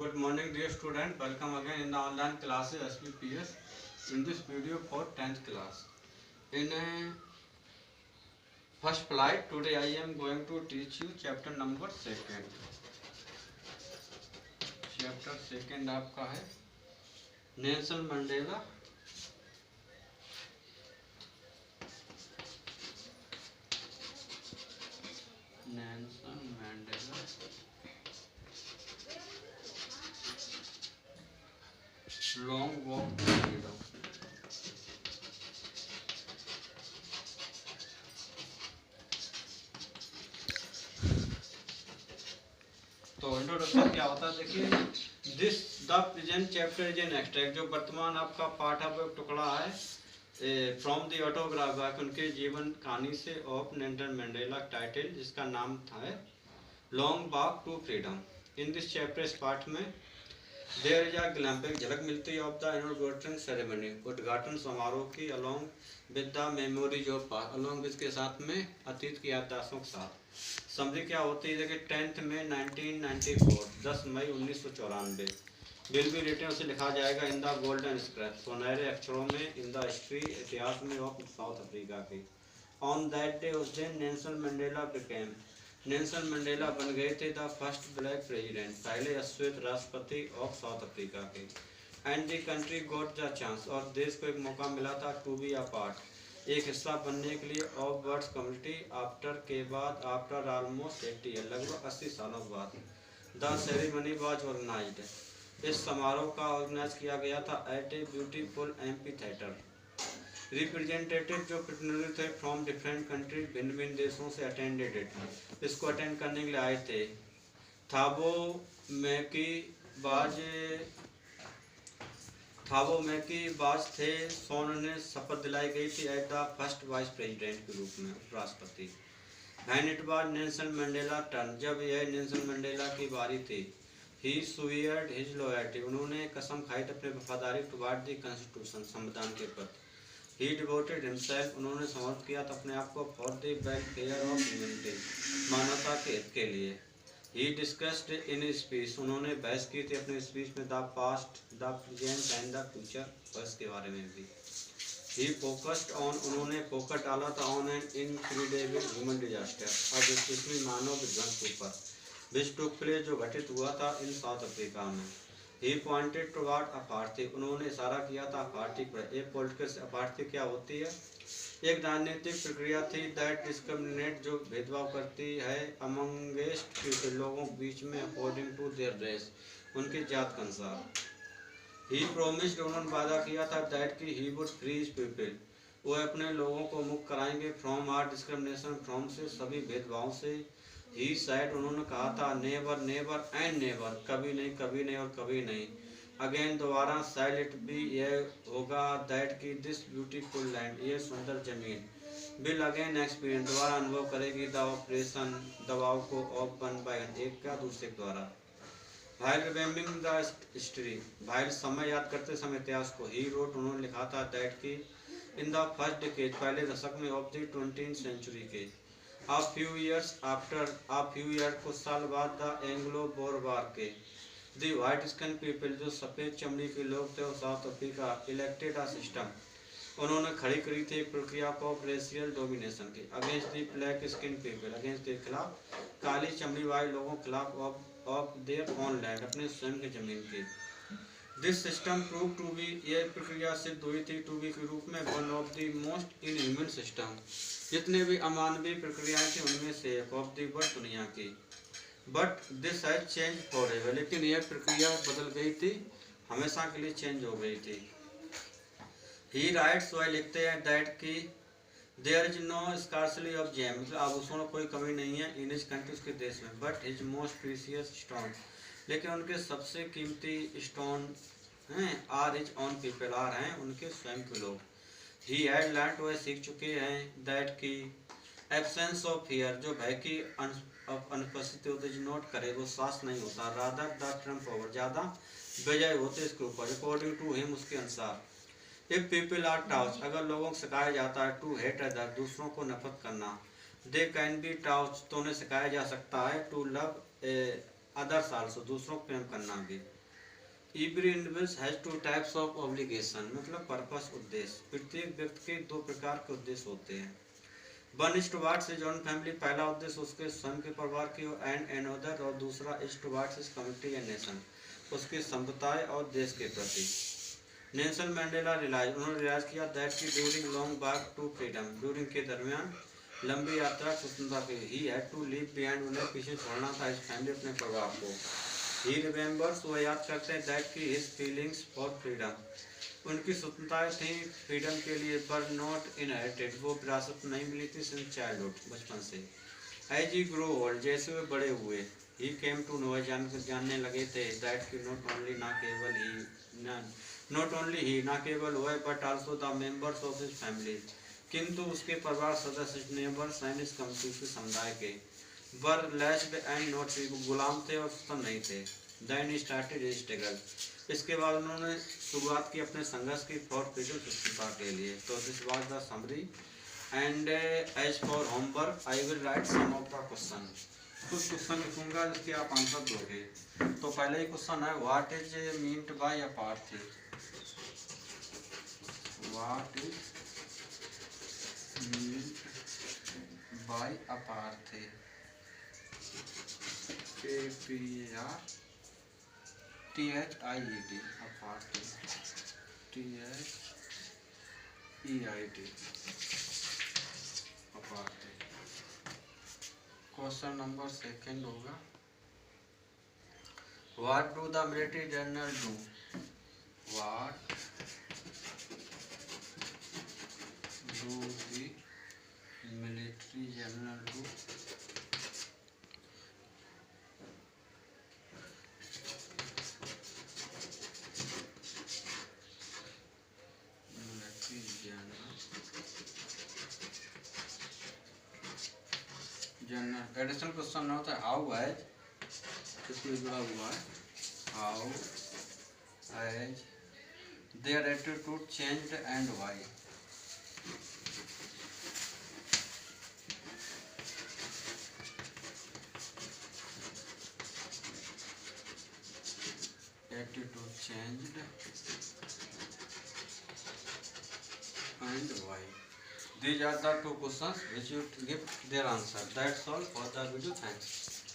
Good morning dear student, welcome again in the online classes SPPS in this video for 10th class. In first flight today I am going to teach you chapter number 2nd. Chapter 2nd आपका है Nelson Mandela long walk to freedom. तो introduction क्या होता है देखिए, this the present chapter is an extract, जो वर्तमान आपका पाठ है वो एक टुकड़ा है फ्रॉम द ऑटोग्राफ उनके जीवन कहानी से ऑफ नेल्सन मंडेला टाइटल, जिसका नाम था long walk to freedom. In this chapter इस पाठ में देयर इज अ ग्लैम्पिंग झलक मिलती है ऑफ द इनॉग्रेशन सेरेमनी, उद्घाटन समारोह की, along with the memories of past, along with के साथ में अतीत की याददाश्तों के साथ। समझी क्या होती है देखिए, 10 मई 1994 10 मई 1994 विल बी रिटन, उसे लिखा जाएगा इन द गोल्डन स्क्रैप, सुनहरे अक्षरों में, इन द हिस्ट्री इतिहास में ऑफ साउथ अफ्रीका की। ऑन दैट डे, उस दिन Nelson Mandela became, Nelson Mandela बन गए थे द फर्स्ट ब्लैक प्रेसिडेंट, पहले अश्वेत राष्ट्रपति ऑफ साउथ अफ्रीका के। And the country got the chance, और देश को एक मौका मिला था टू बी अ पार्ट, एक हिस्सा बनने के लिए ऑफ वर्ड्स कम्युनिटी आफ्टर के बाद, आफ्टर ऑलमोस्ट 80 ईयर, लगभग 80 सालों बाद। द सेरेमनी वाज ऑर्गेनाइज्ड, इस समारोह का ऑर्गेनाइज किया गया था at a beautiful amphitheatre. Representative जो प्रतिनिधि थे फ्रॉम डिफरेंट कंट्री, भिन्न भिन्न देशों से अटेंडेड इट, इसको अटेंड करने के लिए आए थे। थाबो मैकी बाज थे, सोन ने शपथ दिलाई गई थी at the first vice president के रूप में, उपराष्ट्रपति। When it was Nelson Mandela turn, जब यह नेल्सन मंडेला की बारी थी, ही स्वीयर्ड हिज लॉयल्टी, उन्होंने कसम खाई थी अपनी वफादारी टुवार्ड द कॉन्स्टिट्यूशन, संविधान के प्रति। ही डिवोटेड हिमसेल्फ, उन्होंने समर्पित किया था अपने आप को for the welfare of humanity, मानवता के हित के लिए। ही डिस्कस्ड इन स्पीच, उन्होंने बहस की थी अपने स्पीच में the past, the present and the future, वर्ष के बारे में भी। ही फोकस्ड ऑन, उन्होंने फोकस डाला था on an incredible human disaster, अब इसमें मानव विध्वंस के ऊपर, विच टुक प्लेस, जो घटित हुआ था इन साउथ अफ्रीका में। ही पॉइंटेड टुवार्ड अपार्थी, उन्होंने इशारा किया था अपार्थी पर। एक पॉलिटिकल अपार्थी क्या होती है, एक राजनीतिक प्रक्रिया थी दैट डिस्क्रिमिनेट, जो भेदभाव करती है अमंगेस्ट पीपल, लोगों के बीच में, अकॉर्डिंग टू देयर रेस, उनकी जात के अनुसार। ही प्रोमिस्ड, उन्होंने वादा किया था दैट कि ही वुड फ्री पीपल, वो अपने लोगों को मुक्त कराएंगे फ्रॉम आर डिस्क्रिमिनेशन, फ्रॉम से, सभी भेदभाव से। ही सैड, उन्होंने कहा था नेवर नेवर एंड नेवर, कभी नहीं और कभी नहीं। अगेन, दोबारा, शैल इट बी, यह होगा, दैट की दिस ब्यूटीफुल लैंड, ये सुंदर जमीन। विल अगेन एक्सपीरियंस, दोबारा अनुभव करेगी द ऑपरेशन, दबाव को, ऑफ वन बाय वन, एक का दूसरे के द्वारा। While remembering the history, while समय याद करते समय इतिहास को। ही रोट, उन्होंने लिखा था दैट की इन द फर्स्ट डिकेड, पहले दशक में, ऑफ द 20th सेंचुरी के, a few years after, a few years, कुछ साल बाद, द एंग्लो बोर वार के, द व्हाइट स्किन पीपल, जो सफ़ेद चमड़ी के लोग थे, साउथ अफ्रीका इलेक्टेड आ सिस्टम, उन्होंने खड़ी करी थी एक प्रक्रिया को रेशियल डोमिनेशन की, against the black skin people, against के खिलाफ, काली चमड़ी वाले लोगों के खिलाफ, ऑफ देयर ओन लैंड, अपने स्वयं की जमीन की। This system prove to be, यह प्रक्रिया सिद्ध हुई थी टू बी के रूप में, one of the most inhuman system, जितने भी अमानवीय प्रक्रियाएं थी उनमें से एक, ऑफ द वर्ल्ड, दुनिया की। But this has change for ever, लेकिन यह प्रक्रिया बदल गई थी, हमेशा के लिए चेंज हो गई थी। ही राइट्स, वह लिखते हैं दैट की there is no scarcely of gem, मतलब आभूषणों कोई कमी नहीं है इन हिज कंट्री, उसके देश में, but his most precious stone, लेकिन उनके सबसे कीमती स्टोन हैं, are his own people, are हैं उनके स्वयं के लोग। ही हैड लर्न्ड, वह सीख चुके हैं दैट की एब्सेंस ऑफ फियर, जो भय की अनुपस्थिति होती, जो नोट करे वो सास नहीं होता, रादर द ट्रम्प ओवर, ज़्यादा बेजय होते इसके ऊपर, अकॉर्डिंग टू हिम, उसके अनुसार। इफ पीपल आर टाउच, अगर लोगों को सिखाया जाता है टू हेट अदर, दूसरों को नफरत करना, दे कैन बी टाउच, तो उन्हें सिखाया जा सकता है टू लव अदर्स आल्सो, दूसरों को प्रेम करना भी। Every individual has two types of obligation, मतलब पर्पस, उद्देश्य। प्रत्येक व्यक्ति के दो प्रकार के उद्देश्य होते हैं। One is towards his own family, पहला उद्देश्य उसके स्वयं के परिवार की, एंड अनदर, और दूसरा is towards his community and nation, उसके समुदाय और देश के प्रति। नेल्सन मंडेला रियलाइज, उन्होंने रियलाइज किया दैट की during long walk to freedom, during के दरमियान लंबी यात्रा स्वतंत्रता के, he had to leave behind, उन्हें पीछे छोड़ना था इस फैमिली, अपने परिवार को। ही रिमेंबर्स, वो याद करते हैं दैट की हिज फीलिंग्स फॉर फ्रीडम, उनकी स्वतंत्रता थी फ्रीडम के लिए, पर नॉट इनहेरिटेड, वो विरासत नहीं मिली थी सिंस चाइल्डहुड, बचपन से। एज ही ग्रो ओल्ड, जैसे वे बड़े हुए, ही केम टू नो, जानने लगे थे दैट की नॉट ओनली, ना केवल वह but also the members of his family, किंतु उसके परिवार सदस्य, नेबर्स एंड हिज कम्युनिटी, के समुदाय के, were laced and not free, गुलाम थे और स्वतंत्र नहीं थे। Then he started his struggle, इसके बाद उन्होंने शुरुआत की अपने संघर्ष की फॉर फ्रीडम, स्वतंत्रता के लिए। तो this was the summary, and as for homework I will write some of the question, कुछ क्वेश्चन लिखूंगा जिसके आप आंसर दोगे। तो पहले ही क्वेश्चन है, what is meant by apartheid, what is meant by apartheid, APARTHIED, apartheid, THEID, apartheid. Question number second होगा, what do the military general do, what do the military general do, general. Additional question होता है, how as, इसमें जुड़ा हुआ है, how as their attitude changed and why, attitude changed and why. These are the two questions which you give their answer. That's all for the video. Thanks.